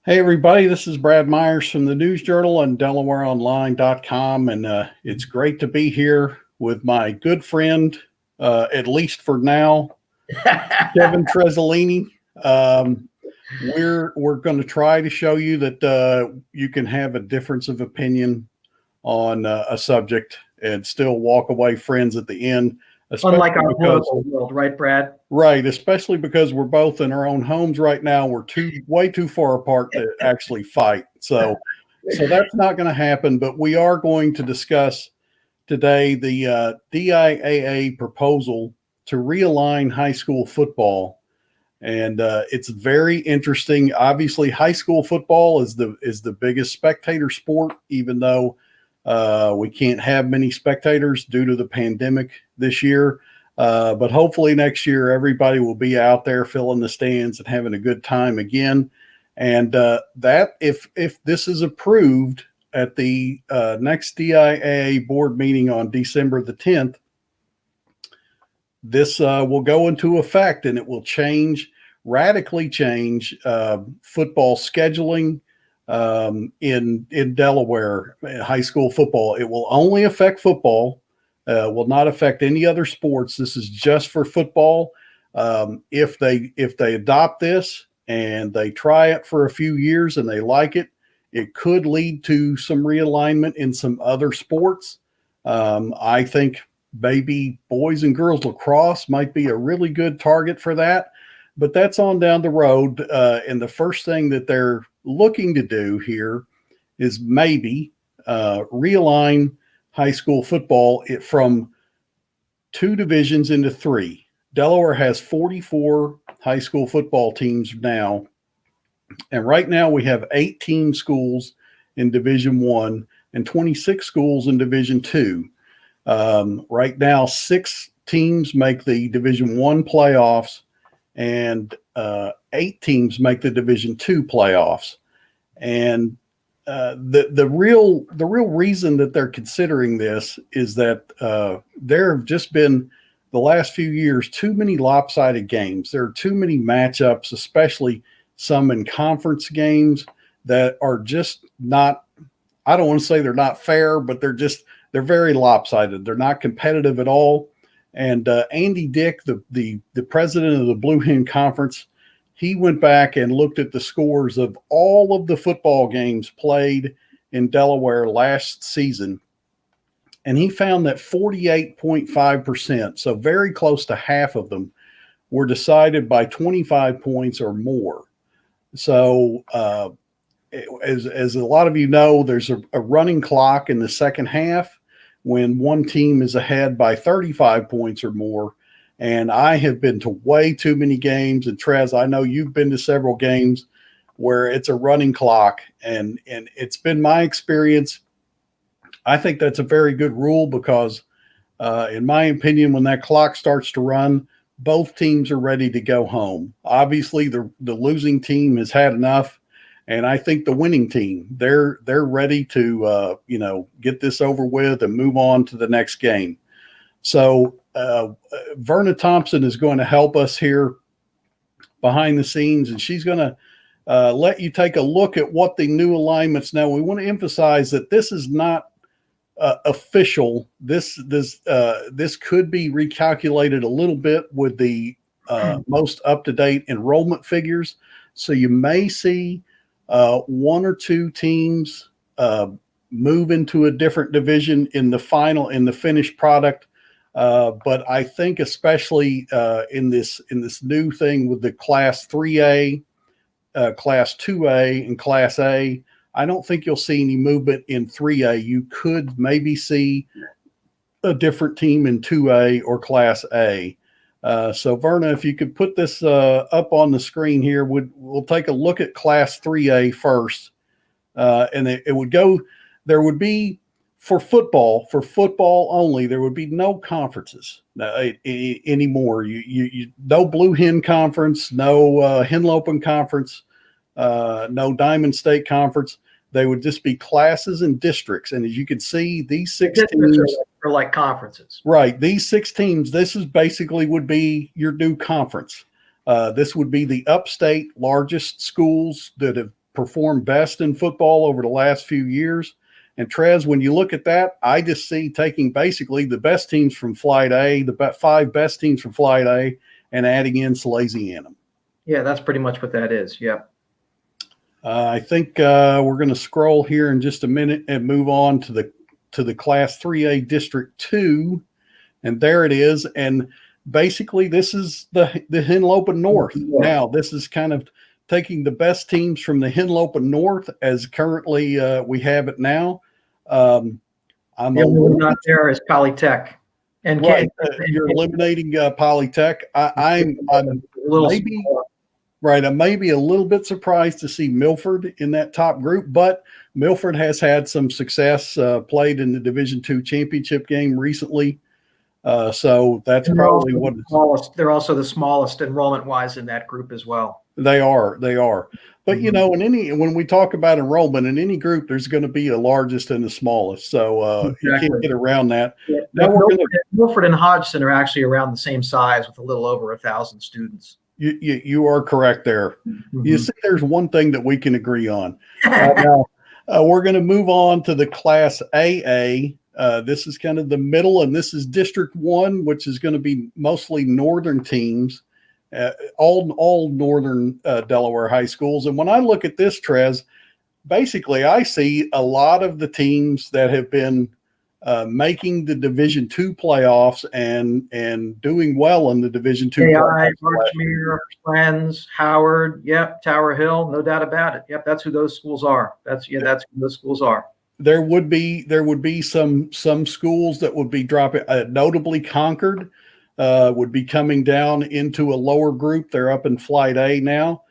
Hey, everybody, this is Brad Myers from the News Journal and DelawareOnline.com. And it's great to be here with my good friend, at least for now, Kevin Tresolini. We're going to try to show you that you can have a difference of opinion on a subject and still walk away friends at the end. Unlike our political world, right, Brad? Right, especially because we're both in our own homes right now. We're way too far apart to actually fight. So that's not going to happen. But we are going to discuss today the DIAA proposal to realign high school football, and it's very interesting. Obviously, high school football is the biggest spectator sport, even though we can't have many spectators due to the pandemic this year. But hopefully next year, everybody will be out there filling the stands and having a good time again. And that if this is approved at the next DIAA board meeting on December the 10th, this will go into effect, and it will radically change football scheduling in Delaware, high school football. It will only affect football, will not affect any other sports. This is just for football. If they adopt this and they try it for a few years and they like it, it could lead to some realignment in some other sports. I think maybe boys and girls lacrosse might be a really good target for that, but that's on down the road. And the first thing that they're looking to do here is maybe realign high school football from 2 divisions into 3. Delaware has 44 high school football teams now, and right now we have 18 schools in Division 1 and 26 schools in Division 2. Right now, 6 teams make the Division 1 playoffs, and 8 teams make the Division 2 playoffs. And the real reason that they're considering this is that there have just been, the last few years, too many lopsided games. There are too many matchups, especially some in conference games, that are just not, I don't want to say they're not fair, but they're very lopsided. They're not competitive at all. And Andy Dick, the president of the Blue Hen Conference, he went back and looked at the scores of all of the football games played in Delaware last season, and he found that 48.5%, so very close to half of them, were decided by 25 points or more. So as a lot of you know, there's a running clock in the second half when one team is ahead by 35 points or more. And I have been to way too many games. And Trez, I know you've been to several games where it's a running clock. And it's been my experience. I think that's a very good rule because, in my opinion, when that clock starts to run, both teams are ready to go home. Obviously, the losing team has had enough. And I think the winning team, they're ready to, get this over with and move on to the next game. So Verna Thompson is going to help us here behind the scenes, and she's going to let you take a look at what the new alignments. Now, we want to emphasize that this is not official. This could be recalculated a little bit with the most up-to-date enrollment figures. So you may see 1 or 2 teams move into a different division in the finished product. But I think especially in this new thing with the Class 3A, Class 2A, and Class A, I don't think you'll see any movement in 3A. You could maybe see a different team in 2A or Class A. So Verna, if you could put this up on the screen here, we'll take a look at Class 3A first, and it would go. There would be for football only. There would be no conferences anymore. You no Blue Hen Conference, no Henlopen Conference, no Diamond State Conference. They would just be classes and districts. And as you can see, these 6 teams are like conferences. Right. These 6 teams, this is basically would be your new conference. This would be the upstate largest schools that have performed best in football over the last few years. And Trez, when you look at that, I just see taking basically the best teams from Flight A, the 5 best teams from Flight A, and adding in Salesianum. Yeah, that's pretty much what that is. Yep. I think we're going to scroll here in just a minute and move on to the Class 3A District 2, and there it is. And basically, this is the Henlopen North. Now, this is kind of taking the best teams from the Henlopen North as currently we have it now. I'm the only one not there is Polytech, and right, you're eliminating Polytech. I'm maybe right. I may be a little bit surprised to see Milford in that top group, but Milford has had some success, played in the Division II championship game recently. So that's probably what it's smallest. They're also the smallest enrollment wise in that group as well. They are. But you know, when we talk about enrollment in any group, there's going to be a largest and the smallest. So exactly. You can't get around that. Yeah. Now Milford and Hodgson are actually around the same size with a little over 1,000 students. You are correct there. You see, there's one thing that we can agree on. Now, we're going to move on to the Class AA. This is kind of the middle, and this is District 1, which is going to be mostly northern teams, all northern Delaware high schools. And when I look at this, Trez, basically I see a lot of the teams that have been making the Division II playoffs and doing well in the Division II playoffs. Archmere, Friends, Howard, yep, Tower Hill, no doubt about it. Yep, that's who those schools are. That's who those schools are. There would be some schools that would be dropping. Notably, Concord would be coming down into a lower group. They're up in Flight A now,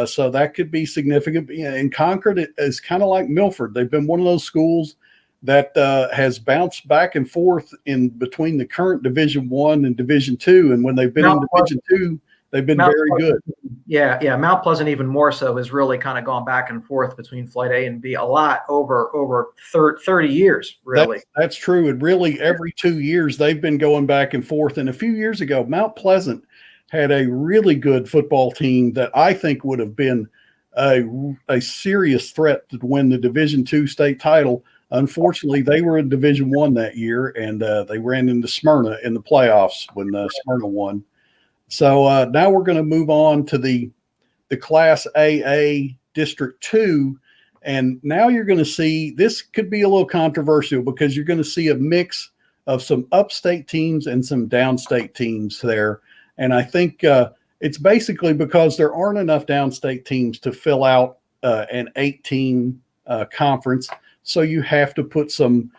so that could be significant. And Concord is kind of like Milford. They've been one of those schools that has bounced back and forth in between the current Division I and Division II. And when they've been in Division II, they've been very good. Yeah. Mount Pleasant even more so has really kind of gone back and forth between Flight A and B a lot over 30 years, really. That's true. And really every 2 years they've been going back and forth. And a few years ago, Mount Pleasant had a really good football team that I think would have been a serious threat to win the Division II state title. Unfortunately, they were in Division I that year, and they ran into Smyrna in the playoffs when Smyrna won. So now we're going to move on to the Class AA District 2, and now you're going to see this could be a little controversial because you're going to see a mix of some upstate teams and some downstate teams there. And I think it's basically because there aren't enough downstate teams to fill out an 8-team conference. So you have to put some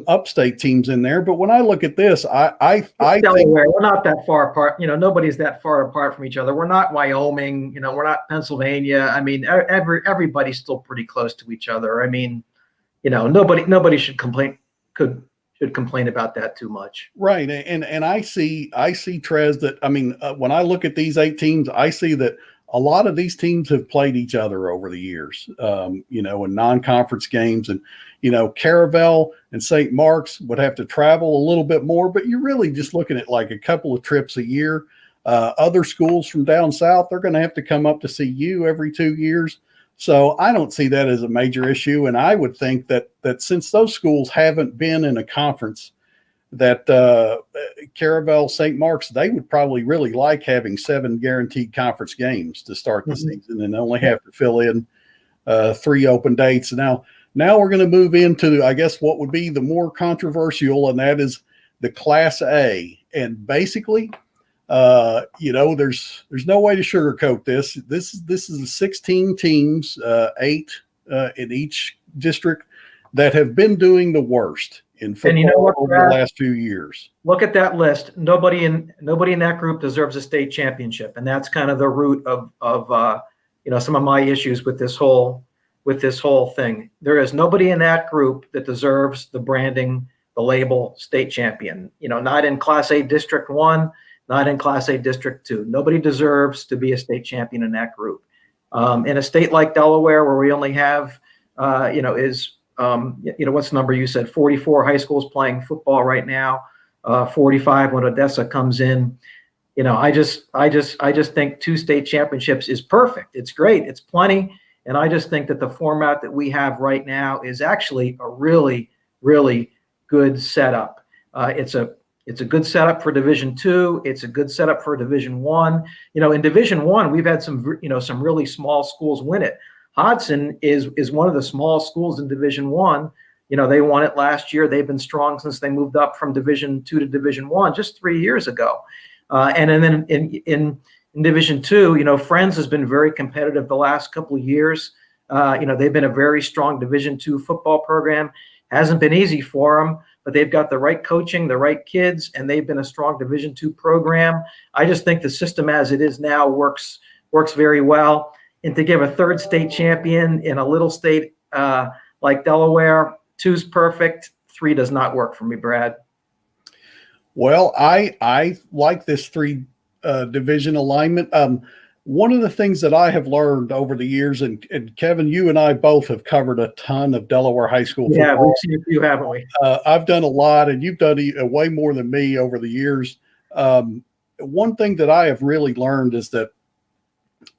upstate teams in there. But when I look at this, I think we're not that far apart. Nobody's that far apart from each other. We're not Wyoming. We're not Pennsylvania. I mean, everybody's still pretty close to each other. I mean, nobody should complain about that too much. Right. And I see Trez that, I mean, when I look at these 8 teams, I see that a lot of these teams have played each other over the years, in non-conference games. And, Caravel and St. Mark's would have to travel a little bit more, but you're really just looking at like a couple of trips a year. Other schools from down south, they're going to have to come up to see you every 2 years. So I don't see that as a major issue. And I would think that since those schools haven't been in a conference, that Caravel, St. Mark's, they would probably really like having 7 guaranteed conference games to start the season and only have to fill in 3 open dates. Now we're going to move into, I guess, what would be the more controversial, and that is the Class A. And basically, there's no way to sugarcoat this. This is 16 teams, 8 in each district that have been doing the worst in football over the last few years. Look at that list. Nobody in that group deserves a state championship, and that's kind of the root of some of my issues with this whole thing. There is nobody in that group that deserves the branding, the label state champion. Not in Class A District 1, not in Class A District 2. Nobody deserves to be a state champion in that group. In a state like Delaware, where we only have what's the number you said? 44 high schools playing football right now, 45 when Odessa comes in. I just think 2 state championships is perfect. It's great. It's plenty. And I just think that the format that we have right now is actually a really, really good setup. It's a good setup for Division II. It's a good setup for Division I. In Division I, we've had some really small schools win it. Hodson is one of the small schools in Division I. They won it last year. They've been strong since they moved up from Division II to Division I just 3 years ago. And then in Division II, Friends has been very competitive the last couple of years. They've been a very strong Division II football program. Hasn't been easy for them, but they've got the right coaching, the right kids, and they've been a strong Division II program. I just think the system as it is now works very well. And to give a third state champion in a little state like Delaware, 2's perfect. 3 does not work for me, Brad. Well, I like this 3 division alignment. One of the things that I have learned over the years, and Kevin, you and I both have covered a ton of Delaware high school football. Yeah, we've seen a few, haven't we? I've done a lot, and you've done way more than me over the years. One thing that I have really learned is that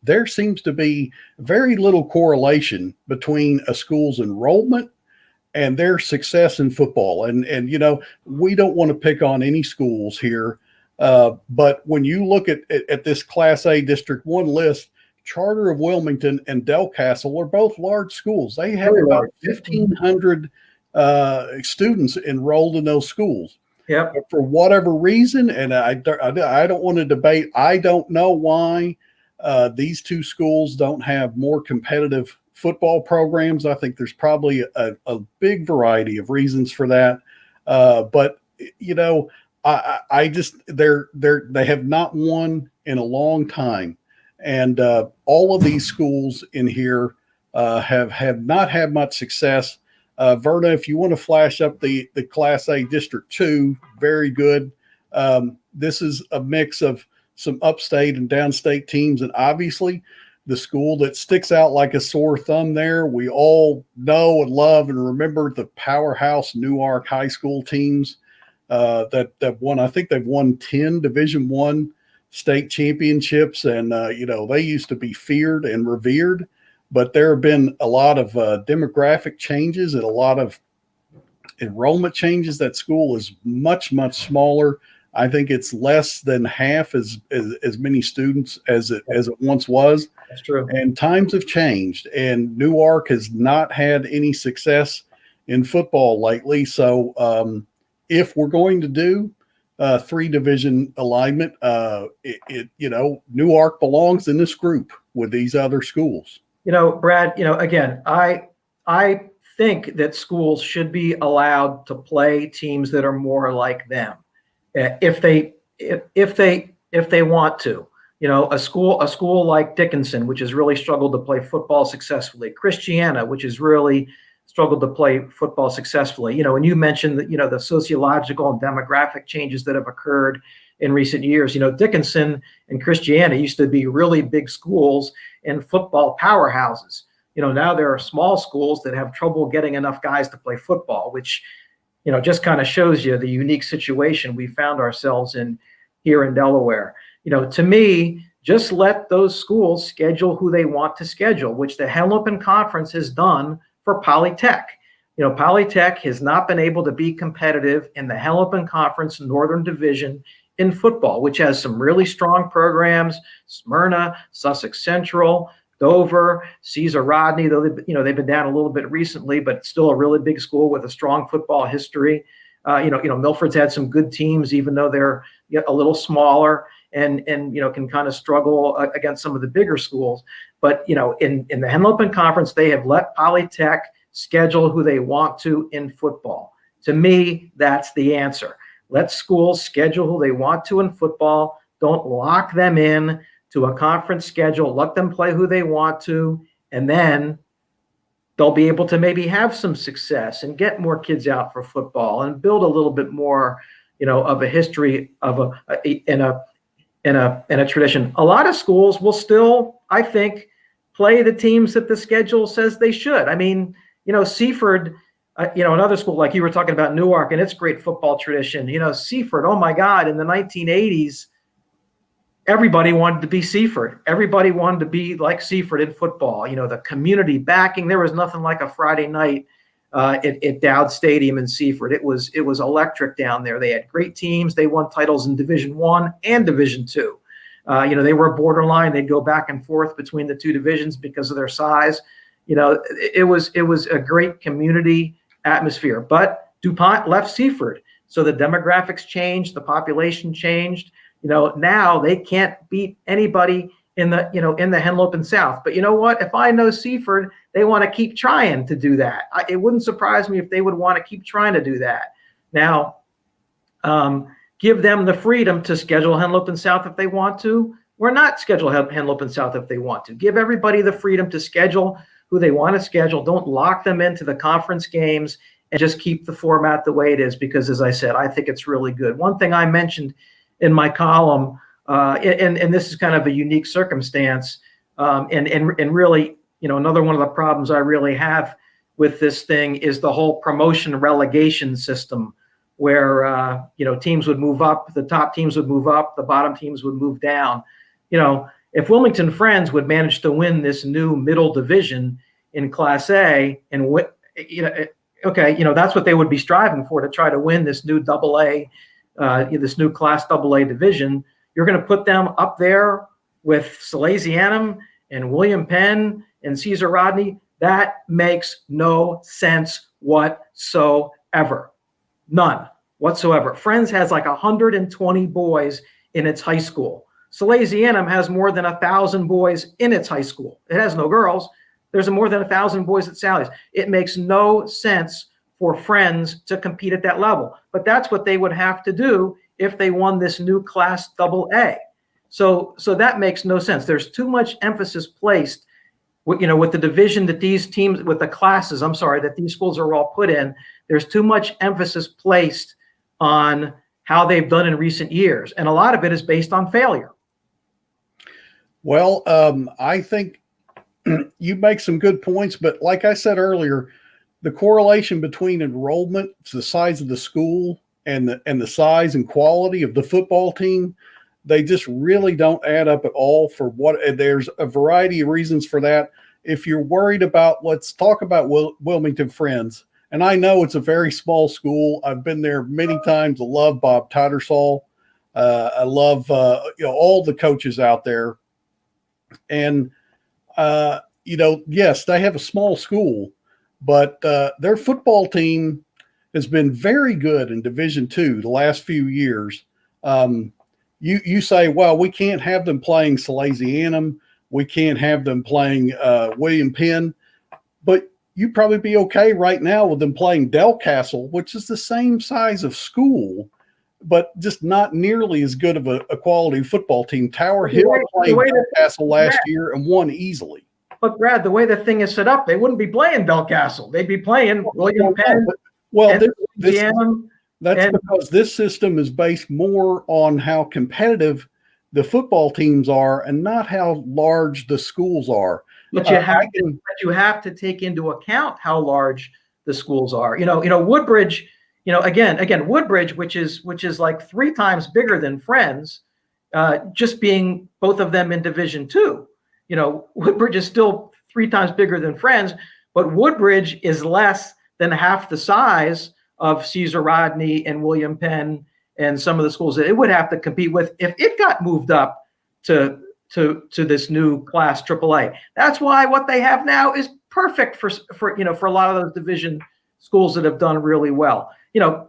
there seems to be very little correlation between a school's enrollment and their success in football. And we don't want to pick on any schools here. But when you look at this Class A District 1 list, Charter of Wilmington and Delcastle are both large schools. They have about 1,500 students enrolled in those schools. Yep. But for whatever reason, and I don't want to debate, I don't know why these 2 schools don't have more competitive football programs. I think there's probably a big variety of reasons for that. But I just they have not won in a long time, and all of these schools in here have not had much success. Verna, if you want to flash up the Class A District 2, very good. This is a mix of some upstate and downstate teams, and obviously the school that sticks out like a sore thumb there, we all know and love and remember the powerhouse Newark High School teams that won. I think they've won 10 Division I state championships, and they used to be feared and revered. But there have been a lot of demographic changes and a lot of enrollment changes. That school is much, much smaller. I think it's less than half as many students as it once was. That's true. And times have changed, and Newark has not had any success in football lately. So if we're going to do 3 division alignment, Newark belongs in this group with these other schools. Brad, again, I think that schools should be allowed to play teams that are more like them, if they want to. A school like Dickinson, which has really struggled to play football successfully, Christiana, which has really struggled to play football successfully. And you mentioned that the sociological and demographic changes that have occurred in recent years. Dickinson and Christiana used to be really big schools and football powerhouses. Now there are small schools that have trouble getting enough guys to play football, which just kind of shows you the unique situation we found ourselves in here in Delaware. To me, just let those schools schedule who they want to schedule, which the Henlopen Conference has done for Polytech. Polytech has not been able to be competitive in the Henlopen Conference Northern Division in football, which has some really strong programs: Smyrna, Sussex Central, Dover, Caesar Rodney, though they've been down a little bit recently, but still a really big school with a strong football history. Milford's had some good teams, even though they're a little smaller and can kind of struggle against some of the bigger schools. But in the Henlopen Conference, they have let Polytech schedule who they want to in football. To me, that's the answer. Let schools schedule who they want to in football. Don't lock them in to a conference schedule. Let them play who they want to, and then they'll be able to maybe have some success and get more kids out for football and build a little bit more, of a history of a tradition. A lot of schools will still, I think, play the teams that the schedule says they should. I mean, Seaford, another school, like you were talking about Newark and its great football tradition. Seaford, oh my God, in the 1980s, everybody wanted to be Seaford. Everybody wanted to be like Seaford in football. You know, the community backing. There was nothing like a Friday night at Dowd Stadium in Seaford. It was electric down there. They had great teams. They won titles in Division I and Division II. You know, they were borderline. They'd go back and forth between the two divisions because of their size. You know, it was a great community atmosphere. But DuPont left Seaford, so the demographics changed, the population changed. You know, now they can't beat anybody in the Henlopen South. But you know what? If I know Seaford, they want to keep trying to do that. It wouldn't surprise me if they would want to keep trying to do that. Now, give them the freedom to schedule Henlopen South if they want to, or not schedule Henlopen South if they want to. Give everybody the freedom to schedule who they want to schedule. Don't lock them into the conference games, and just keep the format the way it is, because, as I said, I think it's really good. One thing I mentioned in my column, and this is kind of a unique circumstance, and really, you know, another one of the problems I really have with this thing is the whole promotion relegation system, where you know, teams would move up, the top teams would move up, the bottom teams would move down. You know, if Wilmington Friends would manage to win this new middle division in Class A, and you know, okay, you know, that's what they would be striving for, to try to win this new AA, this new Class AA division. You're going to put them up there with Salesianum and William Penn and Caesar Rodney. That makes no sense whatsoever. None whatsoever. Friends has like 120 boys in its high school. Salesianum has more than 1,000 boys in its high school. It has no girls. There's more than 1,000 boys at Sally's. It makes no sense for Friends to compete at that level. But that's what they would have to do if they won this new Class AA. So that makes no sense. There's too much emphasis placed, with the division that these teams, with the classes, that these schools are all put in. There's too much emphasis placed on how they've done in recent years. And a lot of it is based on failure. Well, I think you make some good points, but like I said earlier, the correlation between enrollment, the size of the school, and the size and quality of the football team, they just really don't add up at all. There's a variety of reasons for that. If you're worried about, let's talk about Wilmington Friends. And I know it's a very small school. I've been there many times. I love Bob Tattersall. I love all the coaches out there. And yes, they have a small school, but their football team has been very good in Division II the last few years. You say, well, we can't have them playing Salesianum. We can't have them playing William Penn. But you'd probably be okay right now with them playing Delcastle, which is the same size of school, but just not nearly as good of a quality football team. Tower Hill played Delcastle last year and won easily. But Brad, the way the thing is set up, they wouldn't be playing Delcastle. They'd be playing William Penn. Well, that's because this system is based more on how competitive the football teams are and not how large the schools are. But you have to take into account how large the schools are. Woodbridge. Again, Woodbridge, which is like 3 times bigger than Friends, just being both of them in Division II. Woodbridge is still 3 times bigger than Friends, but Woodbridge is less than half the size of Caesar Rodney and William Penn and some of the schools that it would have to compete with if it got moved up to this new Class AAA. That's why what they have now is perfect for a lot of those division schools that have done really well.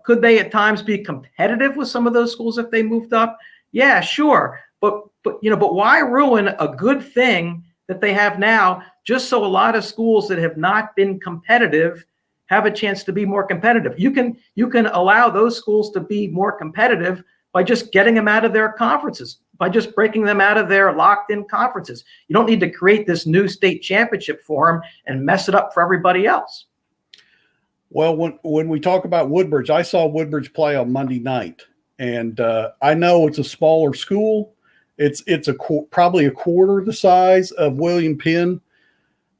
Could they at times be competitive with some of those schools if they moved up? Yeah, sure. But why ruin a good thing that they have now just so a lot of schools that have not been competitive have a chance to be more competitive? You can allow those schools to be more competitive by just getting them out of their conferences, by just breaking them out of their locked-in conferences. You don't need to create this new state championship for them and mess it up for everybody else. Well, when we talk about Woodbridge, I saw Woodbridge play on Monday night, and I know it's a smaller school. It's probably a quarter the size of William Penn,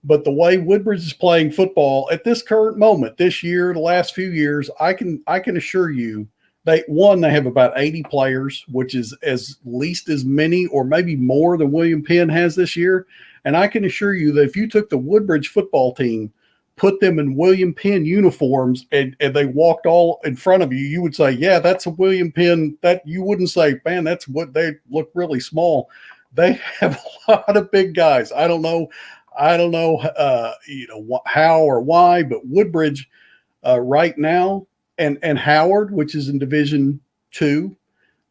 but the way Woodbridge is playing football at this current moment, this year, the last few years, I can assure you They have about 80 players, which is as least as many or maybe more than William Penn has this year. And I can assure you that if you took the Woodbridge football team, put them in William Penn uniforms, and they walked all in front of you, you would say, yeah, that's a William Penn. That you wouldn't say, man, that's what they look really small. They have a lot of big guys. I don't know, how or why, but Woodbridge right now, and Howard, which is in Division II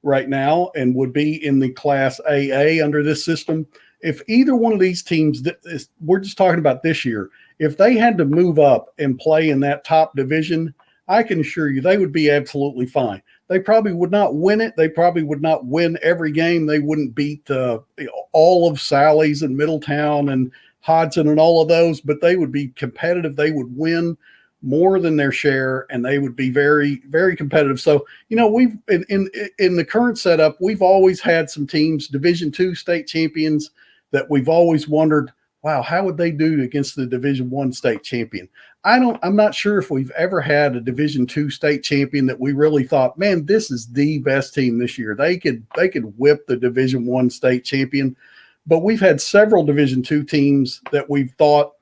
right now and would be in the Class AA under this system. If either one of these teams, we're just talking about this year, if they had to move up and play in that top division, I can assure you they would be absolutely fine. They probably would not win it. They probably would not win every game. They wouldn't beat all of Sally's and Middletown and Hodson and all of those, but they would be competitive. They would win more than their share, and they would be very, very competitive. So, we've in the current setup, we've always had some teams, Division II state champions, that we've always wondered, wow, how would they do against the Division I state champion? I'm not sure if we've ever had a Division II state champion that we really thought, man, this is the best team this year. They could whip the Division I state champion. But we've had several Division II teams that we've thought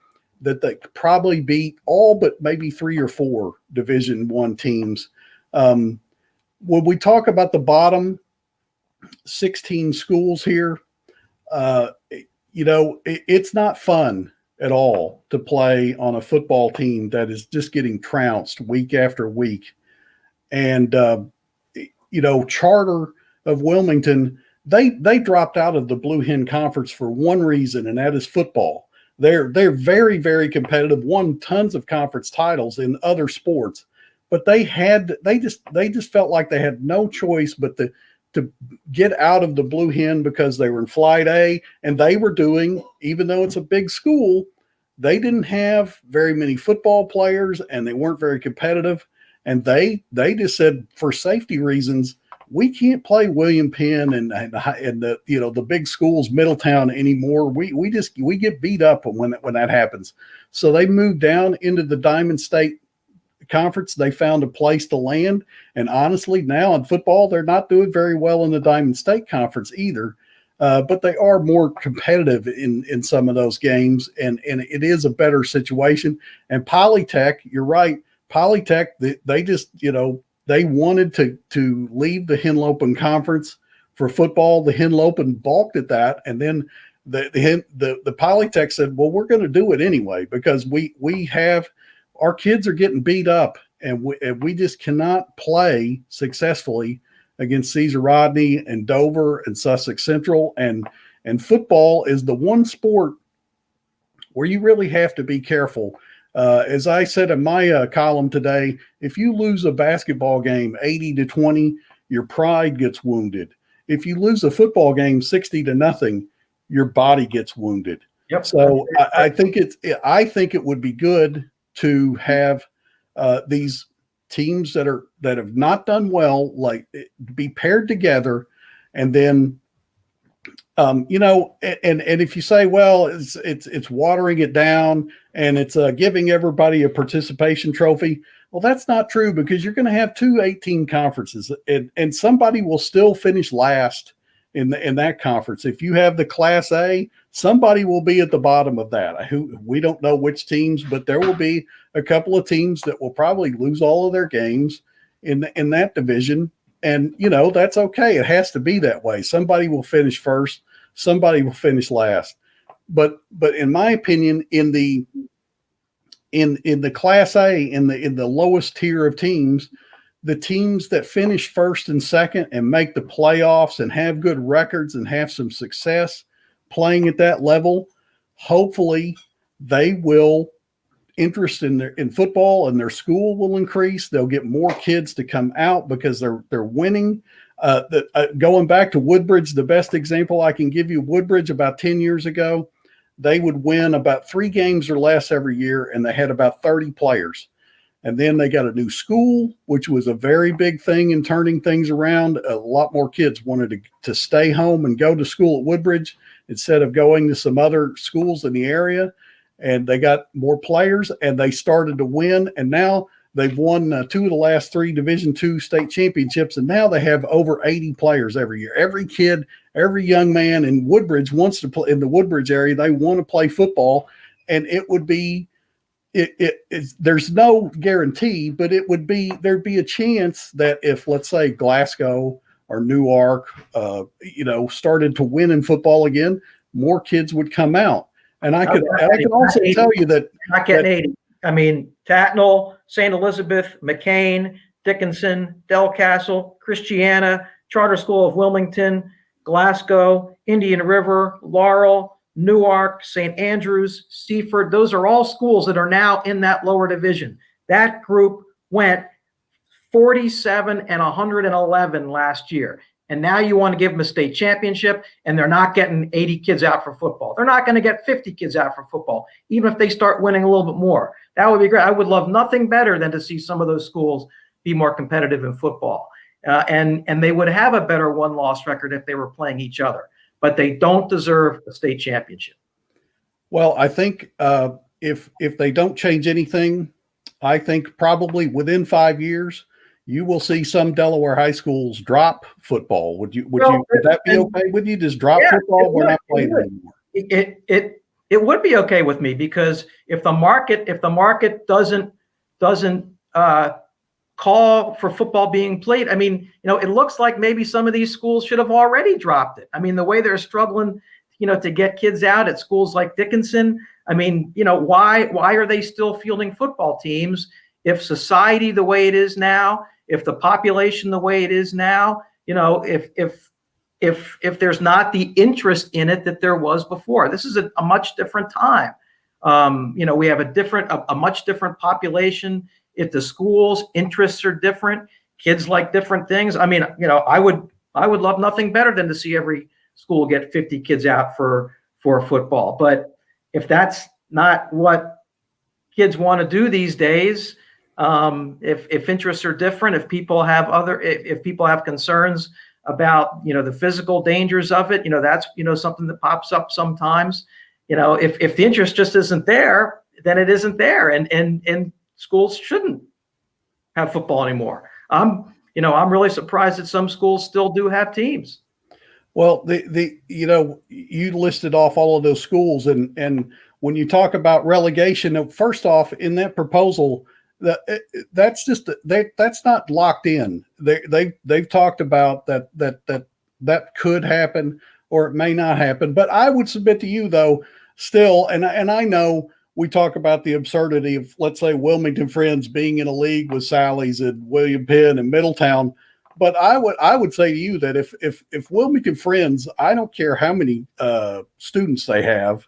that they could probably beat all but maybe 3 or 4 Division I teams. When we talk about the bottom 16 schools here, it's not fun at all to play on a football team that is just getting trounced week after week. And, Charter of Wilmington, they dropped out of the Blue Hen Conference for one reason, and that is football. They're very, very competitive, won tons of conference titles in other sports, but they just felt like they had no choice but to get out of the Blue Hen because they were in Flight A, and they were doing, even though it's a big school, they didn't have very many football players and they weren't very competitive. And they just said, for safety reasons, we can't play William Penn and the big schools, Middletown, anymore. We get beat up when that happens. So they moved down into the Diamond State Conference. They found a place to land, and honestly, now in football, they're not doing very well in the Diamond State Conference either. But they are more competitive in some of those games, and it is a better situation. And Polytech, you're right, Polytech, they just they wanted to leave the Henlopen Conference for football. The Henlopen balked at that, and then the Polytech said, "Well, we're going to do it anyway because we have our kids are getting beat up, and we just cannot play successfully against Caesar Rodney and Dover and Sussex Central, and football is the one sport where you really have to be careful." As I said in my column today, if you lose a basketball game 80-20, your pride gets wounded. If you lose a football game 60-0, your body gets wounded. Yep. So I think it would be good to have these teams that have not done well, like, be paired together, and then and if you say, well, it's watering it down and it's giving everybody a participation trophy, well, that's not true, because you're going to have 2 18 conferences, and somebody will still finish last in that conference. If you have the Class A, somebody will be at the bottom of that. We don't know which teams, but there will be a couple of teams that will probably lose all of their games in that division. And, that's okay. It has to be that way. Somebody will finish first. Somebody will finish last. But in my opinion, in the Class A, in the lowest tier of teams, the teams that finish first and second and make the playoffs and have good records and have some success playing at that level, hopefully they will interest in football, and their school will increase. They'll get more kids to come out because they're winning. Going back to Woodbridge, the best example I can give you, Woodbridge about 10 years ago, they would win about 3 games or less every year, and they had about 30 players. And then they got a new school, which was a very big thing in turning things around. A lot more kids wanted to stay home and go to school at Woodbridge instead of going to some other schools in the area. And they got more players, and they started to win. And now They've won two of the last three Division II state championships, and now they have over 80 players every year. Every kid, every young man in Woodbridge wants to play in the Woodbridge area. They want to play football, and it would be there's no guarantee, but there'd be a chance that if, let's say, Glasgow or Newark, started to win in football again, more kids would come out. And I can also tell you that not getting 80. I mean, Tatnall, St. Elizabeth, McCain, Dickinson, Delcastle, Christiana, Charter School of Wilmington, Glasgow, Indian River, Laurel, Newark, St. Andrews, Seaford. Those are all schools that are now in that lower division. That group went 47 and 111 last year. And now you want to give them a state championship, and they're not getting 80 kids out for football. They're not going to get 50 kids out for football, even if they start winning a little bit more. That would be great. I would love nothing better than to see some of those schools be more competitive in football. And they would have a better one-loss record if they were playing each other. But they don't deserve a state championship. Well, I think if they don't change anything, I think probably within 5 years, you will see some Delaware high schools drop football. Would that be okay with you? Just drop football? We're not playing anymore. It would be okay with me, because if the market doesn't call for football being played, I mean, it looks like maybe some of these schools should have already dropped it. I mean, the way they're struggling, to get kids out at schools like Dickinson. I mean, why are they still fielding football teams if society the way it is now, if the population the way it is now, if there's not the interest in it that there was before? This is a much different time. We have a much different population. If the schools' interests are different, kids like different things. I mean, I would love nothing better than to see every school get 50 kids out for football. But if that's not what kids want to do these days, if interests are different, if people have concerns about the physical dangers of it, that's something that pops up sometimes. If the interest just isn't there, then it isn't there, and schools shouldn't have football anymore. I'm really surprised that some schools still do have teams. Well, you listed off all of those schools, and when you talk about relegation, first off, in that proposal, that's not locked in. They've talked about that could happen, or it may not happen. But I would submit to you, though, still, and I know we talk about the absurdity of, let's say, Wilmington Friends being in a league with Sally's and William Penn and Middletown. But I would say to you that if Wilmington Friends, I don't care how many students they have,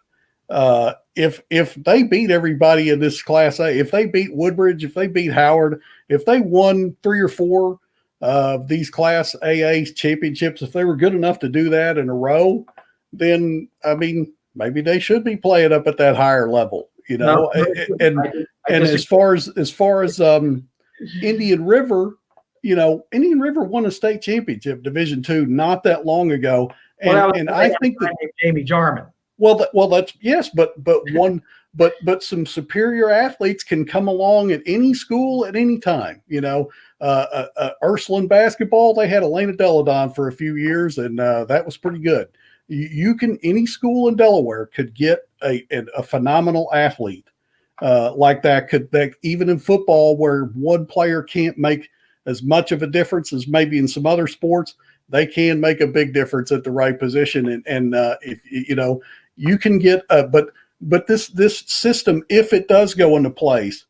if they beat everybody in this Class A, if they beat Woodbridge, if they beat Howard, if they won 3 or 4 of these Class AA championships, if they were good enough to do that in a row, then I mean, maybe they should be playing up at that higher level. No, and as far as Indian River, Indian River won a state championship, Division II, not that long ago, and I think that Jamie Jarman. Well, that's yes, but some superior athletes can come along at any school at any time. Ursuline basketball, they had Elena Deladon for a few years, and that was pretty good. Any school in Delaware could get a phenomenal athlete like that. That even in football, where one player can't make as much of a difference as maybe in some other sports, they can make a big difference at the right position. And if you can get, but this system, if it does go into place,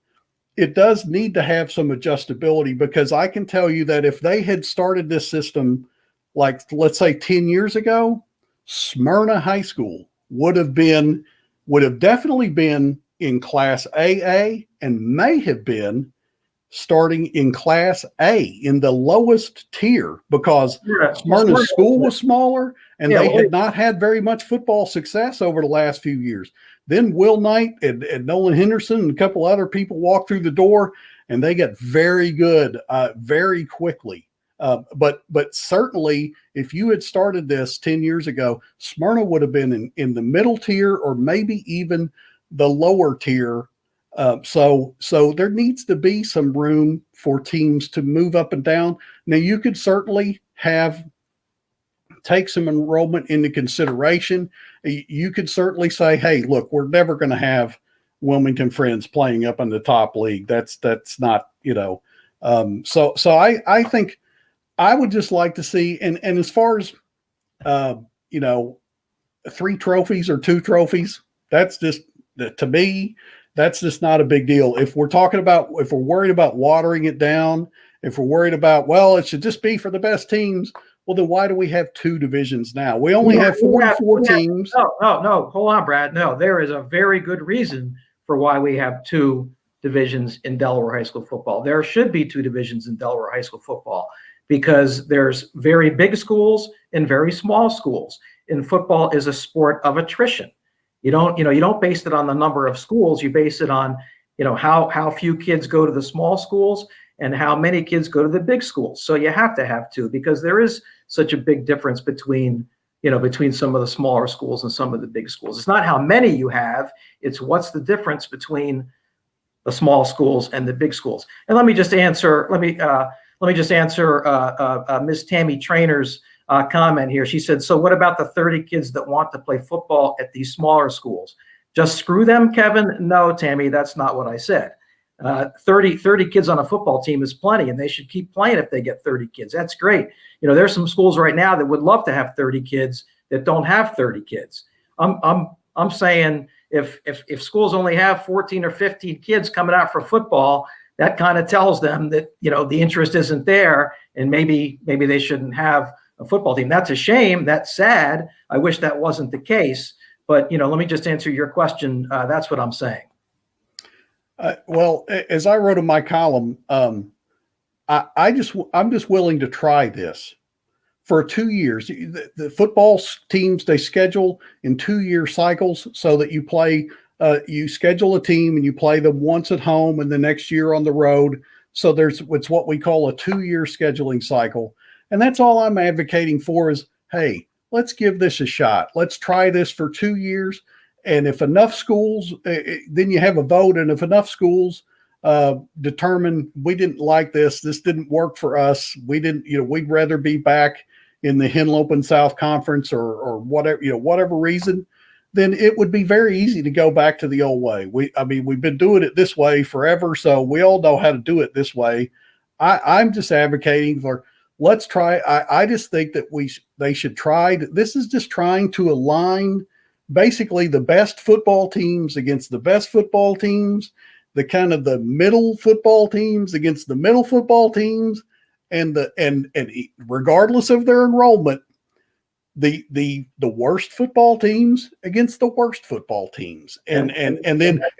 it does need to have some adjustability, because I can tell you that if they had started this system, like let's say 10 years ago, Smyrna High School would have definitely been in Class AA, and may have been starting in Class A, in the lowest tier, because Smyrna's school was smaller and they had not had very much football success over the last few years. Then Will Knight and Nolan Henderson and a couple other people walked through the door, and they got very good very quickly. But certainly, if you had started this 10 years ago, Smyrna would have been in the middle tier, or maybe even the lower tier So there needs to be some room for teams to move up and down. Now you could certainly take some enrollment into consideration. You could certainly say, hey, look, we're never going to have Wilmington Friends playing up in the top league. That's not, so I think I would just like to see, and as far as, uh, you know, 3 trophies or 2 trophies, that's just, to me, that's just not a big deal. If we're worried about watering it down, if we're worried about, well, it should just be for the best teams, well, then why do we have 2 divisions now? We only have 44 teams. No. Hold on, Brad. No, there is a very good reason for why we have 2 divisions in Delaware high school football. There should be 2 divisions in Delaware high school football because there's very big schools and very small schools. And football is a sport of attrition. You don't base it on the number of schools. You base it on, how few kids go to the small schools and how many kids go to the big schools. So you have to have 2 because there is such a big difference between some of the smaller schools and some of the big schools. It's not how many you have, it's what's the difference between the small schools and the big schools. And let me just answer Miss Tammy Trainer's comment here. She said, so what about the 30 kids that want to play football at these smaller schools? Just screw them, Kevin? No, Tammy, that's not what I said. 30 kids on a football team is plenty, and they should keep playing if they get 30 kids. That's great. There's some schools right now that would love to have 30 kids that don't have 30 kids. I'm saying if schools only have 14 or 15 kids coming out for football, that kind of tells them that, the interest isn't there, and maybe they shouldn't have a football team. That's a shame. That's sad. I wish that wasn't the case. But, let me just answer your question. That's what I'm saying. Well, as I wrote in my column, I'm just willing to try this for 2 years. The football teams, they schedule in 2-year cycles so that you schedule a team and you play them once at home and the next year on the road. So it's what we call a 2-year scheduling cycle. And that's all I'm advocating for is, hey, let's give this a shot. Let's try this for 2 years. And if enough schools, then you have a vote. And if enough schools determine we didn't like this didn't work for us, we'd rather be back in the Henlopen South Conference or whatever reason, then it would be very easy to go back to the old way. We've been doing it this way forever, so we all know how to do it this way. I'm just advocating for, let's try. I just think that they should try. This is just trying to align basically the best football teams against the best football teams, the middle football teams against the middle football teams, and regardless of their enrollment, the worst football teams against the worst football teams. And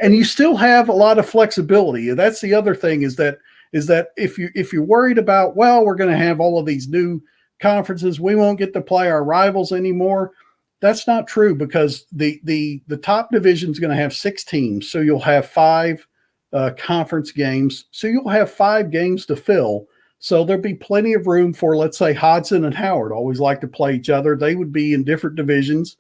you still have a lot of flexibility. And that's the other thing is that if you're worried about, well, we're going to have all of these new conferences, we won't get to play our rivals anymore. That's not true because the top division is going to have 6 teams. So you'll have 5 conference games. So you'll have 5 games to fill. So there'll be plenty of room for, let's say, Hodson and Howard always like to play each other. They would be in different divisions,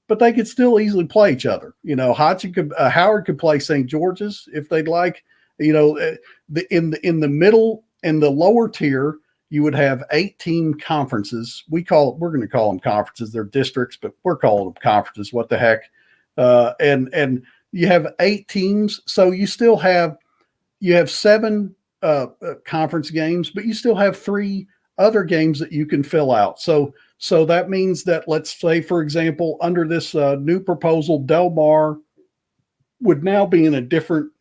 but they could still easily play each other. Howard could play St. George's if they'd like. In the middle and the lower tier, you would have 8-team conferences. We're going to call them conferences. They're districts, but we're calling them conferences. What the heck? And you have 8 teams. So you have 7 conference games, but you still have 3 other games that you can fill out. So that means that, let's say, for example, under this new proposal, Del Mar would now be in a different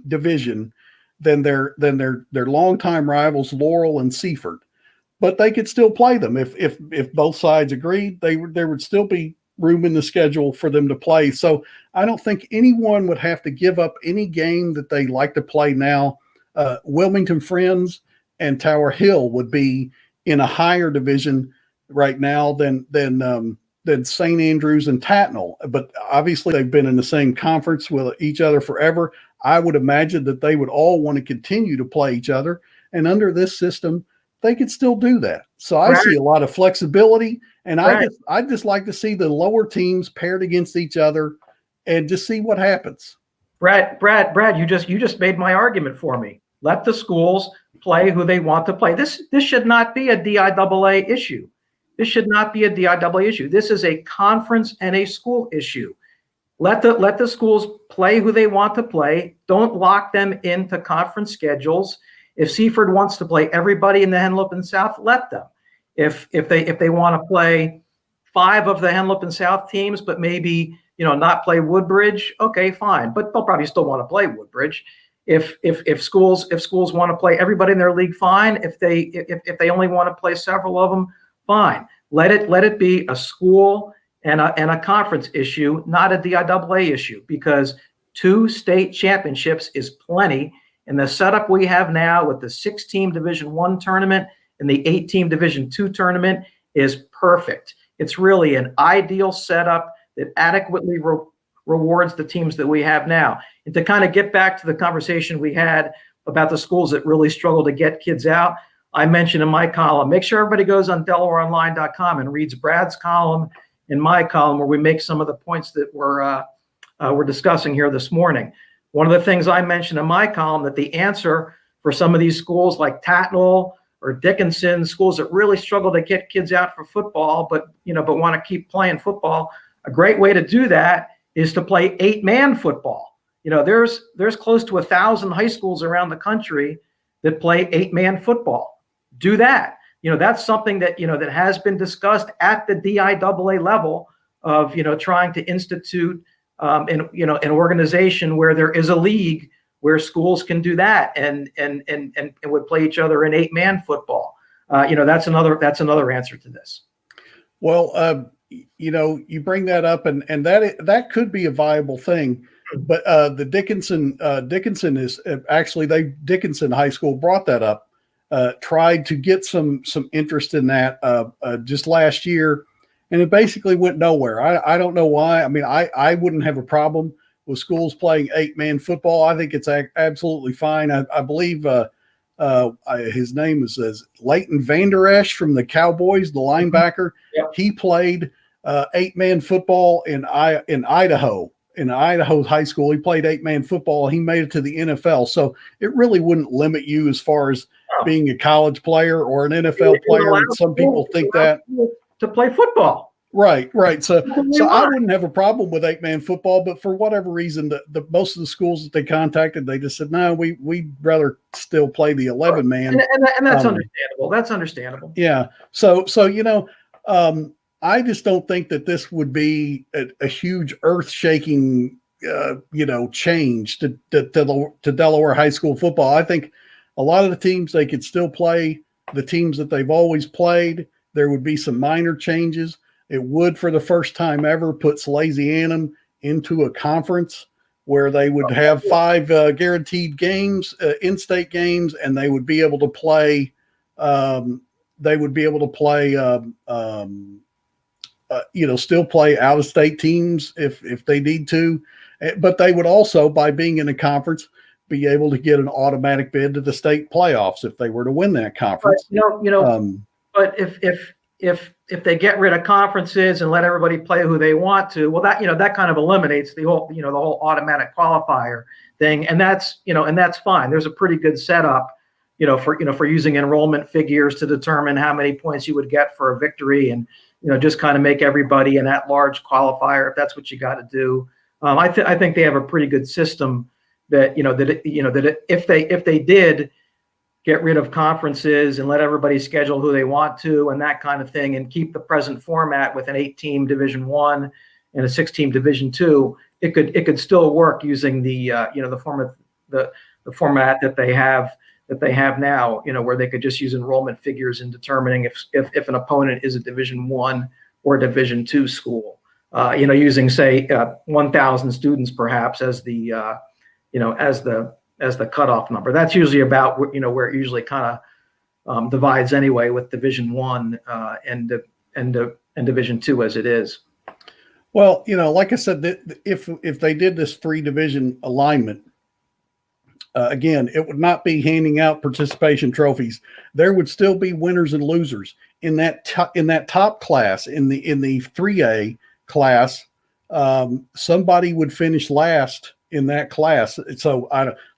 division than their longtime rivals Laurel and Seaford, but they could still play them if both sides agreed. There would still be room in the schedule for them to play. So I don't think anyone would have to give up any game that they like to play now. Wilmington Friends and Tower Hill would be in a higher division right now than St. Andrews and Tatnall, but obviously they've been in the same conference with each other forever. I would imagine that they would all want to continue to play each other, and under this system, they could still do that. So I see a lot of flexibility, and I'd just like to see the lower teams paired against each other and just see what happens. Brad, you just made my argument for me. Let the schools play who they want to play. This should not be a DIAA issue. This should not be a DIAA issue. This is a conference and a school issue. Let the schools play who they want to play. Don't lock them into conference schedules. If Seaford wants to play everybody in the Henlopen South, let them. If they want to play 5 of the Henlopen South teams, but maybe not play Woodbridge, okay, fine. But they'll probably still want to play Woodbridge. If schools want to play everybody in their league, fine. If they only want to play several of them, fine. Let it be a school and a conference issue, not a DIAA issue, because 2 state championships is plenty. And the setup we have now with the 6-team Division I tournament and the 8-team Division II tournament is perfect. It's really an ideal setup that adequately rewards the teams that we have now. And to kind of get back to the conversation we had about the schools that really struggle to get kids out, I mentioned in my column, make sure everybody goes on DelawareOnline.com and reads Brad's column and my column, where we make some of the points that we're discussing here this morning. One of the things I mentioned in my column, that the answer for some of these schools like Tatnall or Dickinson, schools that really struggle to get kids out for football, but want to keep playing football, a great way to do that is to play 8-man football. There's close to 1,000 high schools around the country that play 8-man football. Do that. That's something that that has been discussed at the DIAA level of trying to institute an organization where there is a league where schools can do that and would play each other in 8-man football. That's another answer to this. Well, you bring that up, and that could be a viable thing. But the Dickinson is actually Dickinson High School brought that up, tried to get some interest in that just last year, and it basically went nowhere. I don't know why. I mean, I wouldn't have a problem with schools playing 8-man football. I think it's absolutely fine. I believe his name is Leighton Vander Esch from the Cowboys, the linebacker. Yep. He played 8-man football in Idaho. In Idaho high school, he played 8-man football. He made it to the NFL. So it really wouldn't limit you as far as being a college player or an NFL player. And some people think that to play football. Right. So I wouldn't have a problem with 8-man football, but for whatever reason, the most of the schools that they contacted, they just said, no, we'd rather still play the 11-man. And that's understandable. That's understandable. Yeah. So I just don't think that this would be a huge earth-shaking, change to Delaware high school football. I think a lot of the teams, they could still play the teams that they've always played. There would be some minor changes. It would, for the first time ever, put Salesianum into a conference where they would have 5 guaranteed games, in-state games, and they would be able to play. Still play out-of-state teams if they need to, but they would also, by being in a conference, be able to get an automatic bid to the state playoffs if they were to win that conference. But if they get rid of conferences and let everybody play who they want to, well, that kind of eliminates the whole automatic qualifier thing, and that's fine. There's a pretty good setup, for using enrollment figures to determine how many points you would get for a victory, and just kind of make everybody an at-large qualifier if that's what you got to do. I think they have a pretty good system that if they did get rid of conferences and let everybody schedule who they want to and that kind of thing, and keep the present format with an 8-team Division I and a 6-team Division II, it could still work using the format that they have now, where they could just use enrollment figures in determining if an opponent is a Division I or Division II school, using say 1,000 students perhaps as the cutoff number. That's usually about where it usually kind of divides anyway, with Division I and Division II as it is. Well, like I said, if they did this 3-division alignment, again, it would not be handing out participation trophies. There would still be winners and losers in that top class. In the 3A class, somebody would finish last in that class. So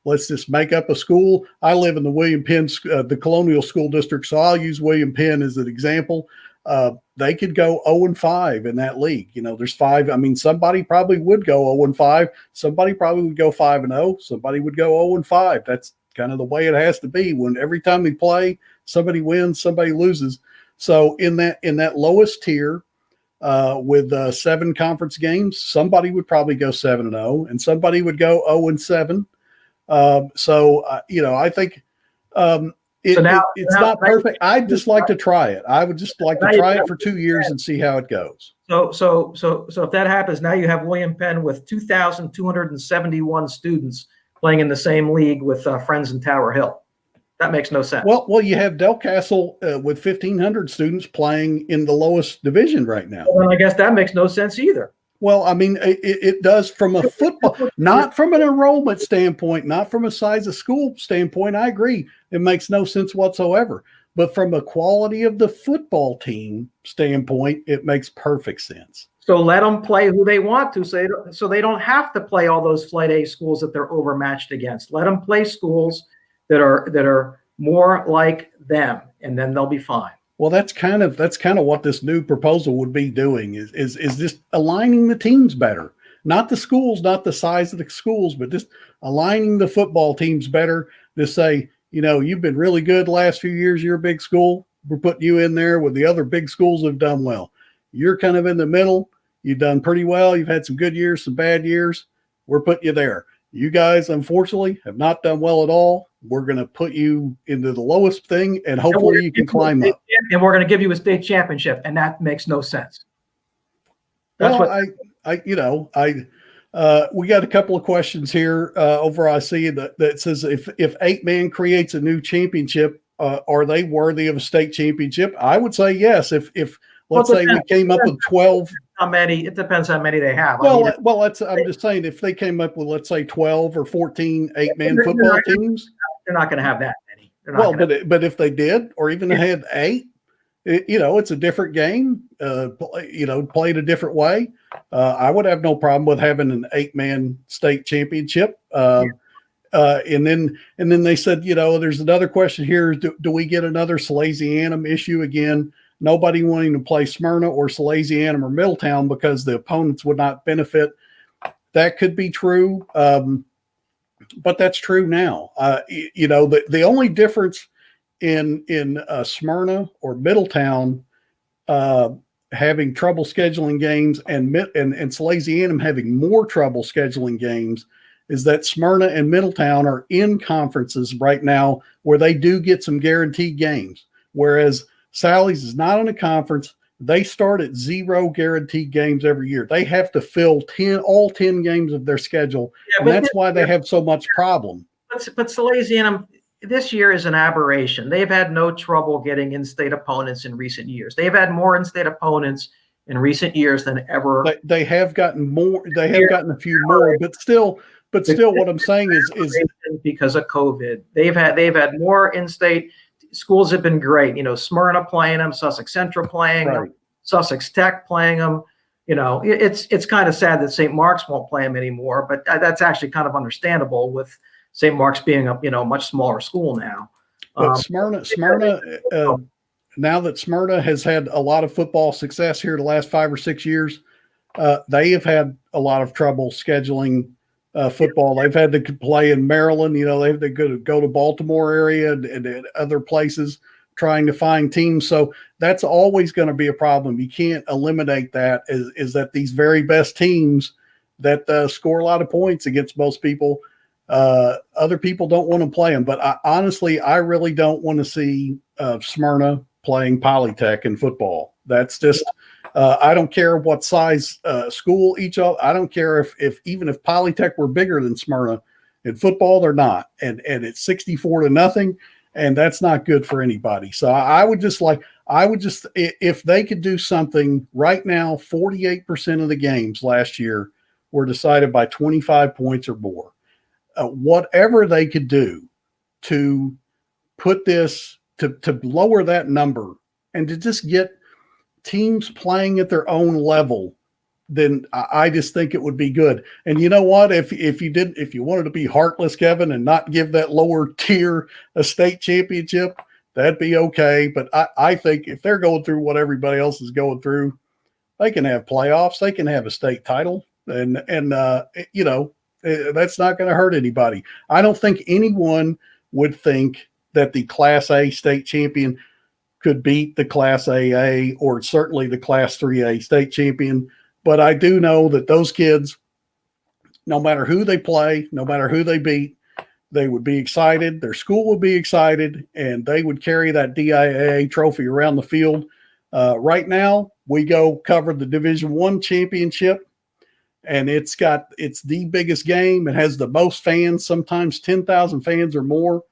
let's just make up a school. I live in the William Penn, the Colonial School District, so I'll use William Penn as an example. They could go 0-5 in that league. There's 5. I mean, somebody probably would go 0-5. Somebody probably would go 5-0. Somebody would go 0-5. That's kind of the way it has to be. When every time we play, somebody wins, somebody loses. So in that lowest tier, with 7 conference games, somebody would probably go 7-0, and somebody would go 0-7. I think it's not perfect. I'd just like to try it. I would just like to try it for 2 years and see how it goes. So if that happens, now you have William Penn with 2,271 students playing in the same league with friends in Tower Hill. That makes no sense. Well, you have Del Castle with 1,500 students playing in the lowest division right now. Well, I guess that makes no sense either. Well, I mean, it does from a football, not from an enrollment standpoint, not from a size of school standpoint. I agree. It makes no sense whatsoever. But from a quality of the football team standpoint, it makes perfect sense. So let them play who they want to, so they don't have to play all those Flight A schools that they're overmatched against. Let them play schools that are more like them, and then they'll be fine. Well, that's kind of what this new proposal would be doing is just aligning the teams better, not the schools, not the size of the schools, but just aligning the football teams better to say, you've been really good the last few years. You're a big school. We're putting you in there with the other big schools that have done well. You're kind of in the middle. You've done pretty well. You've had some good years, some bad years. We're putting you there. You guys, unfortunately, have not done well at all. We're going to put you into the lowest thing, and hopefully you can climb up. And we're going to give you a state championship, and that makes no sense. That's we got a couple of questions here over I see that says if 8-man creates a new championship, are they worthy of a state championship? I would say yes. If let's say we came up with 12. How many? It depends how many they have. I'm just saying if they came up with, let's say, 12 or 14 8-man football teams, they're not going to have that many. But if they did, or even had 8, it's a different game. Played a different way. I would have no problem with having an 8-man state championship. And then they said, there's another question here. Do we get another Salesianum issue again? Nobody wanting to play Smyrna or Salesianum or Middletown because the opponents would not benefit. That could be true, but that's true now. The only difference in Smyrna or Middletown having trouble scheduling games and Salesianum having more trouble scheduling games is that Smyrna and Middletown are in conferences right now where they do get some guaranteed games, whereas Sally's is not in a conference. They start at 0 guaranteed games every year. They have to fill all 10 games of their schedule, and that's why they have so much problem. But Salesianum this year is an aberration. They've had no trouble getting in-state opponents in recent years. They've had more in-state opponents in recent years than ever. They have gotten more. They have gotten a few more, but still, what I'm saying is because of COVID, they've had more in-state. Schools have been great. Smyrna playing them, Sussex Central playing them, Sussex Tech playing them. It's kind of sad that St. Mark's won't play them anymore, but that's actually kind of understandable with St. Mark's being a much smaller school now. But Smyrna, now that Smyrna has had a lot of football success here the last 5 or 6 years, they have had a lot of trouble scheduling football. They've had to play in Maryland. They have to go to Baltimore area and other places trying to find teams. So that's always going to be a problem. You can't eliminate that. Is that these very best teams that score a lot of points against most people, other people don't want to play them. But honestly, I really don't want to see Smyrna playing Polytech in football. That's just I don't care what size school each of. I don't care if even if Polytech were bigger than Smyrna in football, they're not, and it's 64-0, and that's not good for anybody. So I would just if they could do something right now. 48% of the games last year were decided by 25 points or more. Whatever they could do to put this to lower that number and to just get teams playing at their own level then I just think it would be good. And you know what? If you wanted to be heartless, Kevin, and not give that lower tier a state championship, that'd be okay. But I think if they're going through what everybody else is going through, they can have playoffs, they can have a state title, and that's not going to hurt anybody. I don't think anyone would think that the Class A state champion could beat the Class AA or certainly the Class 3A state champion. But I do know that those kids, no matter who they play, no matter who they beat, they would be excited. Their school would be excited, and they would carry that DIAA trophy around the field. Right now, we go cover the Division I championship, and it's the biggest game. It has the most fans, sometimes 10,000 fans or more.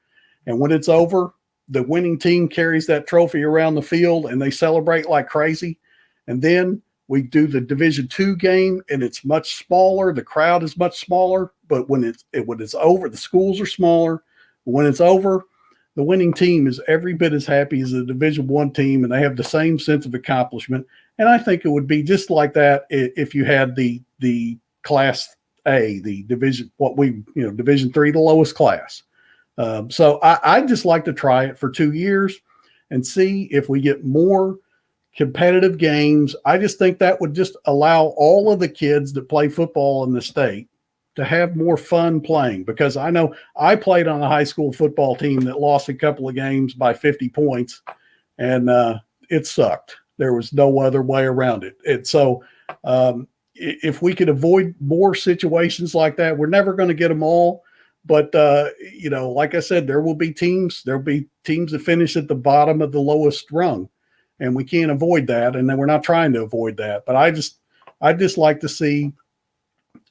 And when it's over, the winning team carries that trophy around the field, and they celebrate like crazy. And then we do the Division II game, and it's much smaller. The crowd is much smaller, but when it's over, the schools are smaller. When it's over, the winning team is every bit as happy as the Division I team, and they have the same sense of accomplishment. And I think it would be just like that if you had the Class A, the Division Division III, the lowest class. So I'd just like to try it for 2 years and see if we get more competitive games. I just think that would just allow all of the kids that play football in the state to have more fun playing, because I know I played on a high school football team that lost a couple of games by 50 points, and it sucked. There was no other way around it. And so if we could avoid more situations like that, we're never going to get them all. But, like I said, there'll be teams that finish at the bottom of the lowest rung, and we can't avoid that. And then we're not trying to avoid that. But I'd just like to see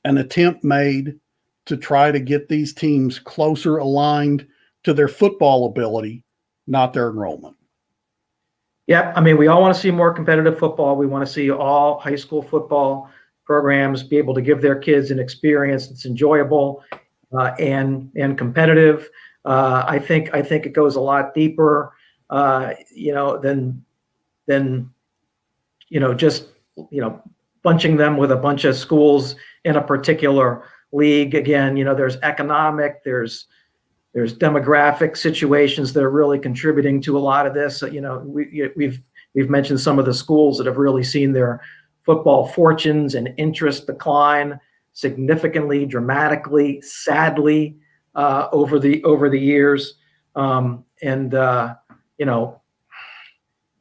an attempt made to try to get these teams closer aligned to their football ability, not their enrollment. Yeah, I mean, we all want to see more competitive football. We want to see all high school football programs be able to give their kids an experience that's enjoyable and competitive. I think it goes a lot deeper, than just bunching them with a bunch of schools in a particular league. Again, there's economic, there's demographic situations that are really contributing to a lot of this. We've mentioned some of the schools that have really seen their football fortunes and interest decline significantly, dramatically, sadly, over the years.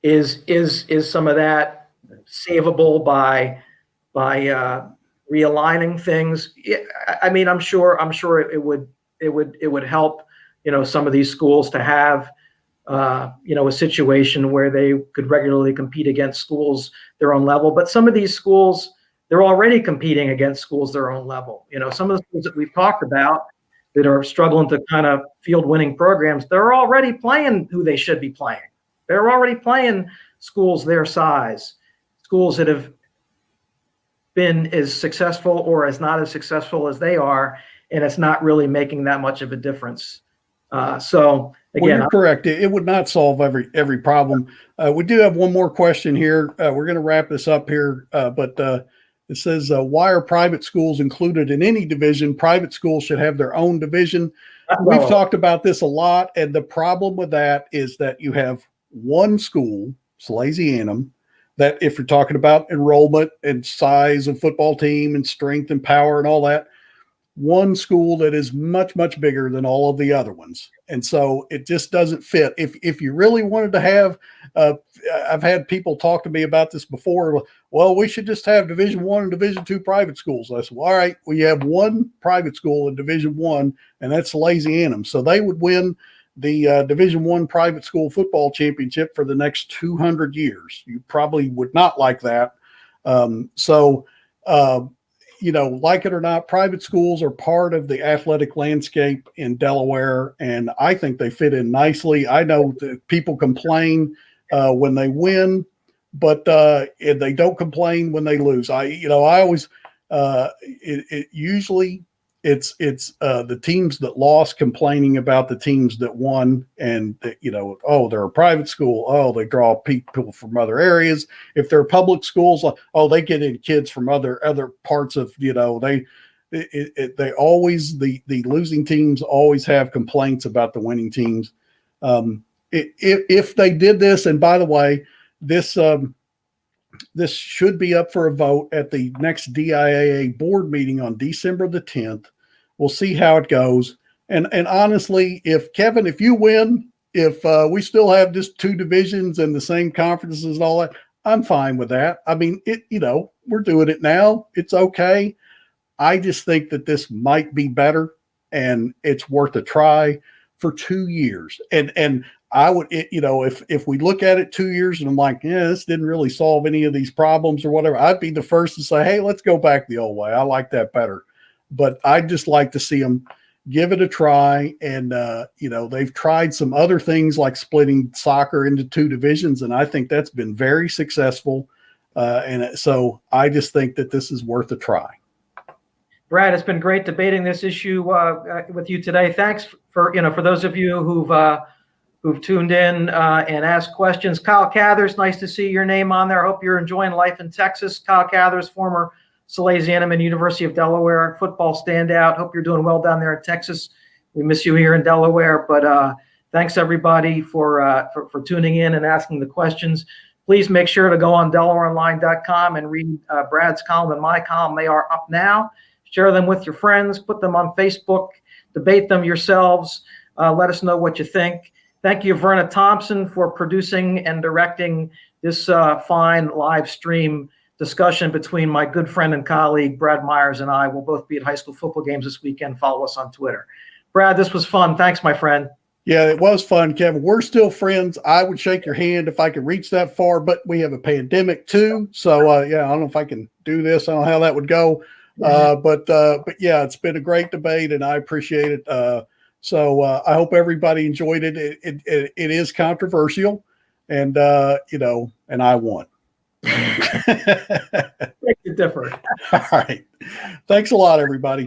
Is some of that savable by realigning things? Yeah, I mean, I'm sure it would help, some of these schools to have, a situation where they could regularly compete against schools their own level. But some of these schools, they're already competing against schools their own level. Some of the schools that we've talked about that are struggling to kind of field winning programs, they're already playing who they should be playing. They're already playing schools their size, schools that have been as successful or as not as successful as they are, and it's not really making that much of a difference. So again, you're correct. It would not solve every problem. We do have one more question here. We're going to wrap this up here, but it says, why are private schools included in any division? Private schools should have their own division. We've talked about this a lot, and the problem with that is that you have one school, Salesianum, that if you're talking about enrollment and size of football team and strength and power and all that, one school that is much, much bigger than all of the other ones. And so it just doesn't fit. If you really wanted to have, I've had people talk to me about this before. Well, we should just have Division I and Division II private schools. I said, well, all right, we have one private school in Division I, and that's Salesianum. So they would win the Division I private school football championship for the next 200 years. You probably would not like that. Like it or not, private schools are part of the athletic landscape in Delaware, and I think they fit in nicely. I know that people complain when they win, but they don't complain when they lose. Usually it's the teams that lost complaining about the teams that won, and oh, they're a private school, oh, they draw people from other areas. If they're public schools, oh, they get in kids from other parts of they always the losing teams always have complaints about the winning teams. If they did this, and by the way, this should be up for a vote at the next DIAA board meeting on December the 10th. We'll see how it goes. And honestly, if Kevin, if you win, if we still have just 2 divisions and the same conferences and all that, I'm fine with that. I mean, we're doing it now. It's okay. I just think that this might be better, and it's worth a try for 2 years. And I would, if we look at it 2 years and I'm like, yeah, this didn't really solve any of these problems or whatever, I'd be the first to say, hey, let's go back the old way. I like that better. But I'd just like to see them give it a try. And, they've tried some other things like splitting soccer into 2 divisions, and I think that's been very successful. And so I just think that this is worth a try. Brad, it's been great debating this issue with you today. Thanks for those of you who've tuned in and asked questions. Kyle Cathers, nice to see your name on there. I hope you're enjoying life in Texas. Kyle Cathers, former Salesianum and University of Delaware football standout. Hope you're doing well down there in Texas. We miss you here in Delaware, but thanks everybody for tuning in and asking the questions. Please make sure to go on DelawareOnline.com and read Brad's column and my column. They are up now. Share them with your friends, put them on Facebook, debate them yourselves. Let us know what you think. Thank you, Verna Thompson, for producing and directing this fine live stream discussion between my good friend and colleague, Brad Myers, and I. Will both be at high school football games this weekend. Follow us on Twitter. Brad, this was fun. Thanks, my friend. Yeah, it was fun, Kevin. We're still friends. I would shake your hand if I could reach that far, but we have a pandemic too. So, I don't know if I can do this. I don't know how that would go. But yeah, it's been a great debate, and I appreciate it. So I hope everybody enjoyed it. It is controversial, and and I won. Make it different. All right. Thanks a lot, everybody.